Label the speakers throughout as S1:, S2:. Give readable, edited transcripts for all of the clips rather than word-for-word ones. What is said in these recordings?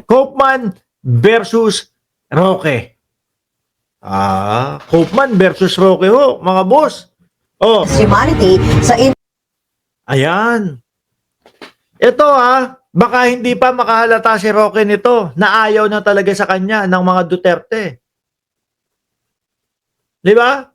S1: Koopman versus Roque. Koopman versus Roque ho, mga boss. Oh,
S2: Humanity sa
S1: ayan. Ito baka hindi pa makahalata si Roque nito na ayaw na talaga sa kanya ng mga Duterte. Di ba?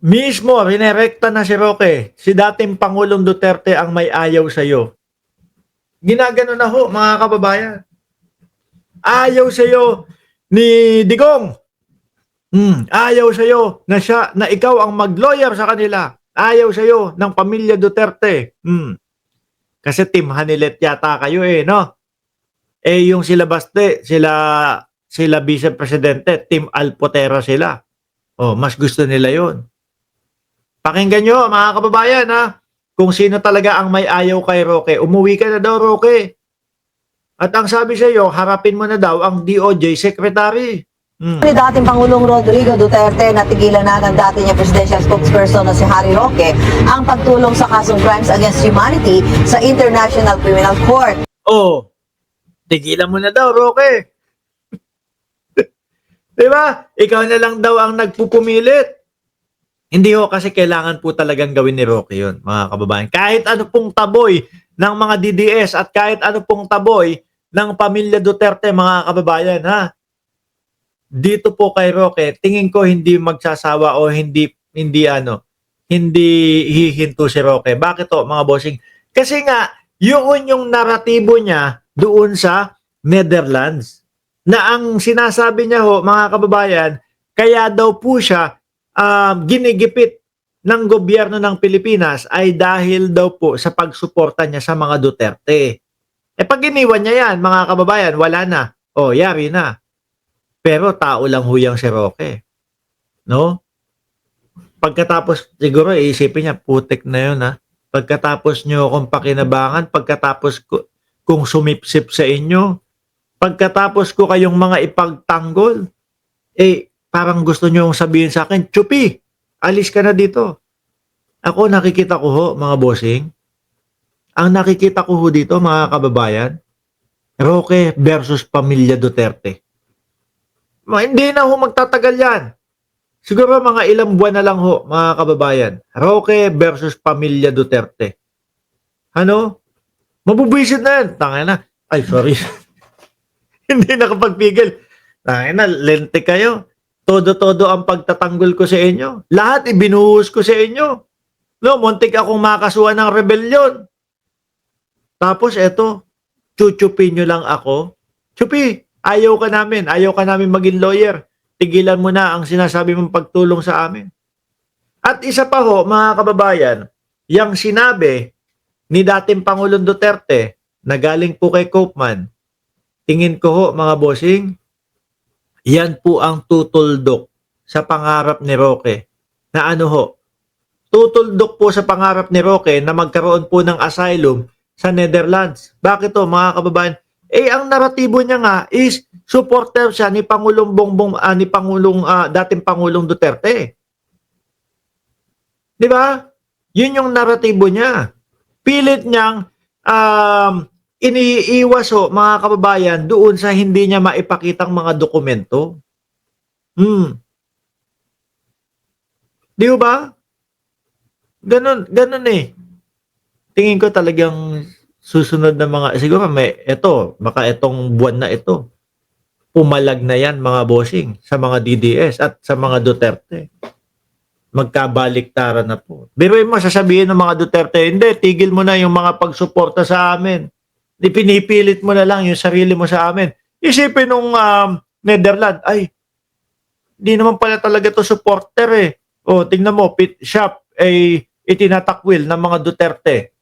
S1: Mismo, rinerekta na si Roque. Si dating Pangulong Duterte ang may ayaw sa'yo. Ginagano na ho, mga kababayan. Ayaw sa'yo ni Digong. Ayaw sa'yo na ikaw ang mag-lawyer sa kanila. Ayaw sa'yo ng pamilya Duterte. Kasi Team Hanilet yata kayo no? Yung sila Baste, sila Vice Presidente, Team Alpotera sila. Mas gusto nila yon. Pakinggan nyo, mga kababayan, kung sino talaga ang may ayaw kay Roque. Umuwi ka na daw, Roque. At ang sabi sa iyo, harapin mo na daw ang DOJ Secretary.
S2: ni dating Pangulong Rodrigo Duterte na tigilan na ng dati niya presidential spokesperson na si Harry Roque ang pagtulong sa kasong crimes against humanity sa International Criminal Court.
S1: Tigilan mo na daw, Roque. Diba? Ikaw na lang daw ang nagpupumilit. Hindi ho kasi kailangan po talagang gawin ni Roque yun, mga kababayan. Kahit ano pong taboy ng mga DDS at kahit ano pong taboy ng pamilya Duterte, mga kababayan, dito po kay Roque, tingin ko hindi magsasawa o hindi hihinto si Roque. Bakit to, mga bossing? Kasi nga, yun yung naratibo niya doon sa Netherlands. Na ang sinasabi niya ho, mga kababayan, kaya daw po siya ginigipit ng gobyerno ng Pilipinas ay dahil daw po sa pagsuporta niya sa mga Duterte. Pag iniwan niya yan, mga kababayan, wala na. Yari na. Pero tao lang huyang si Roque. No? Pagkatapos, siguro iisipin niya, putik na yun Pagkatapos nyo akong pakinabangan, pagkatapos kung sumipsip sa inyo, pagkatapos ko kayong mga ipagtanggol, parang gusto nyo sabihin sa akin, Chupi, alis ka na dito. Ako nakikita ko ho, mga bossing, ang nakikita ko ho dito, mga kababayan, Roque versus pamilya Duterte. Hindi na ho magtatagal yan. Siguro mga ilang buwan na lang ho, mga kababayan. Roque versus pamilya Duterte. Mabubwisit na yan. Tangina. Ay, sorry. Hindi nakapagpigil. Tangina, lente kayo. Todo-todo ang pagtatanggol ko sa inyo. Lahat ibinuhos ko sa inyo. Muntik akong makasuhan ng rebellion. Tapos eto, chuchupin nyo lang ako. Chupi, ayaw ka namin maging lawyer. Tigilan mo na ang sinasabi mong pagtulong sa amin. At isa pa ho, mga kababayan, yung sinabi ni dating Pangulong Duterte na galing po kay Koopman, tingin ko ho, mga bossing, yan po ang tutuldok sa pangarap ni Roque. Na tutuldok po sa pangarap ni Roque na magkaroon po ng asylum sa Netherlands. Bakit to, mga kababayan? Ang naratibo niya nga is supporter siya ni Pangulong dating Pangulong Duterte. Di ba? Yun yung naratibo niya. Pilit niyang iniiwas mga kababayan doon sa hindi niya maipakitang mga dokumento. Di ba? Ganun Tingin ko talagang susunod na mga, siguro baka itong buwan na ito, pumalag na yan, mga bossing, sa mga DDS at sa mga Duterte. Magkabaliktaran na po. Biruin mo, sasabihin ng mga Duterte, hindi, tigil mo na yung mga pagsuporta sa amin. Pinipilit mo na lang yung sarili mo sa amin. Isipin nung Netherlands, ay, di naman pala talaga to supporter tingnan mo, shop ay itinatakwil ng mga Duterte.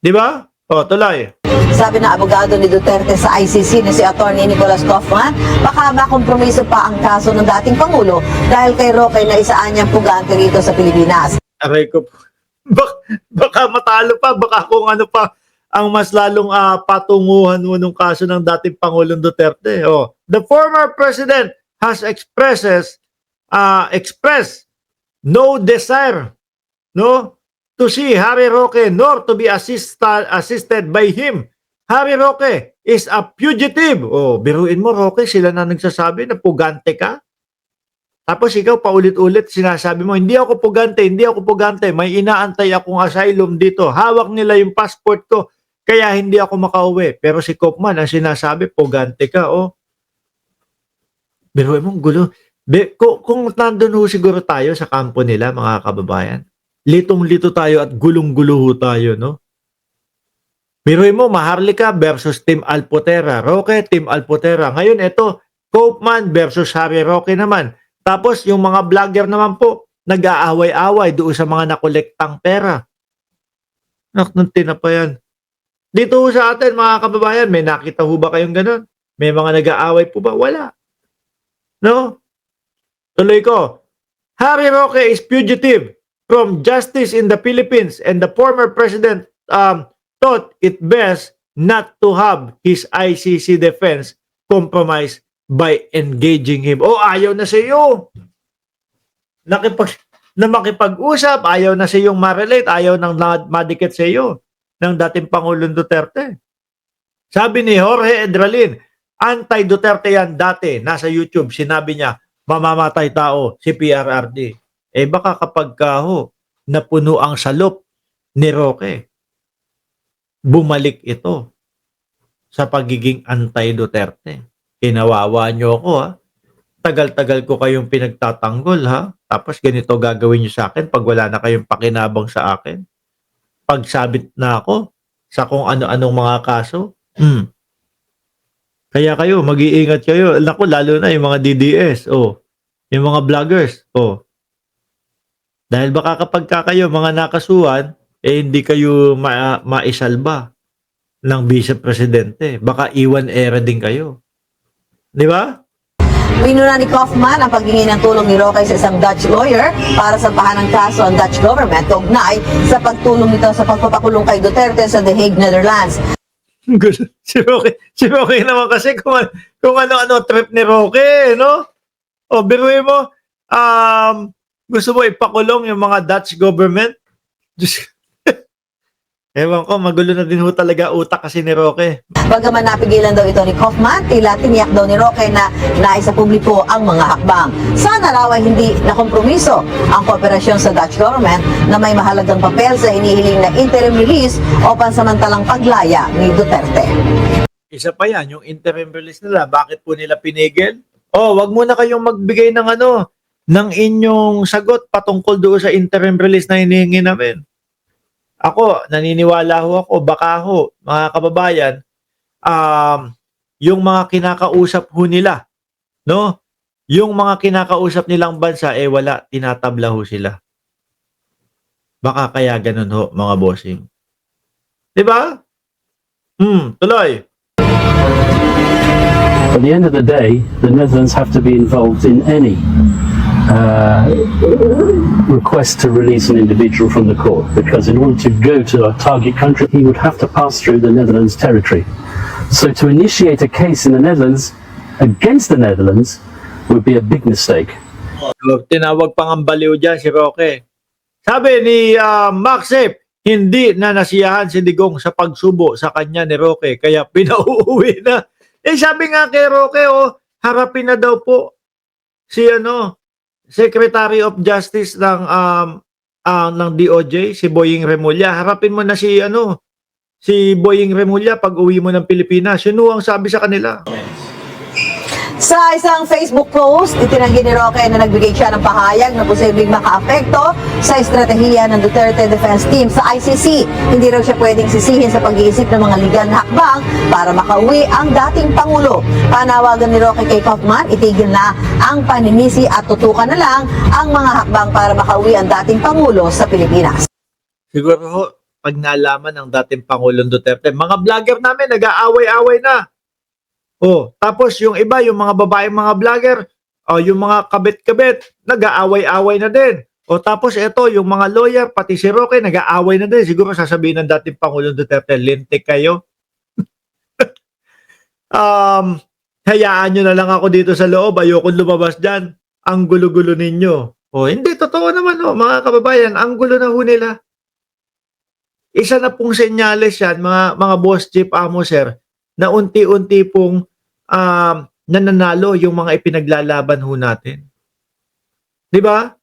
S1: Di ba? Tuloy.
S2: Sabi ng abogado ni Duterte sa ICC na si Atty. Nicolas Kaufman, baka makompromiso pa ang kaso ng dating Pangulo dahil kay Roque na isaan niyang pugante rito sa Pilipinas.
S1: Aray ko, baka matalo pa, baka kung ano pa ang mas lalong patunguhan mo nung kaso ng dating Pangulong Duterte. The former president has expressed no desire to see Harry Roque nor to be assisted by him Harry Roque is a fugitive. Oh, biruin mo, Roque, sila na nagsasabi na pugante ka. Tapos ikaw paulit-ulit sinasabi mo, hindi ako pugante, hindi ako pugante. May inaantay akong asylum dito. Hawak nila yung passport ko, kaya hindi ako makauwi. Pero si Kopman ang sinasabi, pugante ka. Oh, biruin mo, gulo. Kung nandun ho siguro tayo sa kampo nila, mga kababayan, litong-lito tayo at gulong-gulo ho tayo, no? Biruin mo, Maharlika versus Team Alpotera. Roque, Team Alpotera. Ngayon, ito, Kopman versus Harry Roque naman. Tapos, yung mga vlogger naman po, nag-aaway-away doon sa mga nakolektang pera. Naknunti na pa yan. Dito ho sa atin, mga kababayan, may nakita ho ba kayong ganun? May mga nag-aaway po ba? Wala. No? Tuloy ko. Harry Roque is fugitive from justice in the Philippines and the former president thought it best not to have his ICC defense compromised by engaging him. Oh, ayaw na sa iyo. Na makipag-usap, ayaw na sa iyong ma-relate, ayaw nang madikit sa iyo ng dating Pangulong Duterte. Sabi ni Jorge Edralin, anti-Duterte yan dati, nasa YouTube, sinabi niya, mamamatay tao si PRRD. Eh baka kapag napuno ang salop ni Roque, bumalik ito sa pagiging anti-Duterte. Kinawawa niyo ako ha. Tagal-tagal ko kayong pinagtatanggol ha. Tapos ganito gagawin niyo sa akin pag wala na kayong pakinabang sa akin. Pagsabit na ako sa kung ano-anong mga kaso. Kaya kayo, mag-iingat kayo. Naku, lalo na yung mga DDS. Oh, yung mga vloggers. Oh. Dahil baka kapag kayo mga nakasuhan, hindi kayo maisalba ng vice-presidente. Baka iwan era din kayo. Di ba?
S2: Pinuna ni Kaufman ang paghingi ng tulong ni Roque sa isang Dutch lawyer para sampahan ng kaso ang Dutch government kaugnay sa pagtulong nito sa pagpapakulong kay Duterte sa The Hague, Netherlands.
S1: Si Roque naman kasi kung ano-ano trip ni Roque, no? O, biruin mo, gusto mo ipakulong yung mga Dutch government? Diyos. Ewan ko, magulo na din ho talaga utak kasi ni Roque.
S2: Bagaman napigilan daw ito ni Kaufman, tila tiniyak daw ni Roque na nais sa publiko ang mga hakbang. Sana raw ay hindi nakompromiso ang kooperasyon sa Dutch government na may mahalagang papel sa hinihiling na interim release o pansamantalang paglaya ni Duterte.
S1: Isa pa yan, yung interim release nila. Bakit po nila pinigil? Oh, wag muna kayong magbigay ng ng inyong sagot patungkol doon sa interim release na hinihingi namin. Ako, naniniwala ho ako, baka ho, mga kababayan, yung mga kinakausap ho nila, no? Yung mga kinakausap nilang bansa, wala, tinatabla ho sila. Baka kaya ganun ho, mga bossing. Diba? Tuloy.
S3: At the end of the day, the Netherlands have to be involved in any request to release an individual from the court, because in order to go to a target country, he would have to pass through the Netherlands territory. So to initiate a case in the Netherlands against the Netherlands would be a big mistake.
S1: So, tinawag pang ang baliw dyan si Roque. Sabi ni Maxip, hindi na nasiyahan si Digong sa pagsubo sa kanya ni Roque, kaya pinauuwi na. Sabi nga kay Roque, harapin na daw po si Secretary of Justice ng DOJ, si Boying Remulla. Harapin mo na si Boying Remulla pag uwi mo ng Pilipinas. Yun ang sabi sa kanila.
S2: Sa isang Facebook post, itinanggi ni Roque na nagbigay siya ng pahayag na posibleng makaapekto sa estratehiya ng Duterte Defense Team sa ICC. Hindi raw siya pwedeng sisihin sa pag-iisip ng mga legal na hakbang para makauwi ang dating Pangulo. Panawagan ni Roque kay Kaufman, itigil na ang paninisi at tutukan na lang ang mga hakbang para makauwi ang dating Pangulo sa Pilipinas.
S1: Siguro pag nalaman ng dating Pangulong Duterte, mga vlogger namin nag-aaway-away na. Tapos yung iba, yung mga babaeng mga vlogger, yung mga kabit-kabit, nag-aaway-away na din. Tapos ito, yung mga lawyer, pati si Roque, nag-aaway na din. Siguro sasabihin ng dating Pangulong Duterte, lintik kayo. Hayaan nyo na lang ako dito sa loob, ayokong lumabas dyan. Ang gulo-gulo ninyo. Hindi, totoo naman mga kababayan, ang gulo na ho nila. isa na pong senyales yan, mga boss Jeep Amo sir, na unti-unti pong nananalo yung mga ipinaglalaban ho natin. Di ba?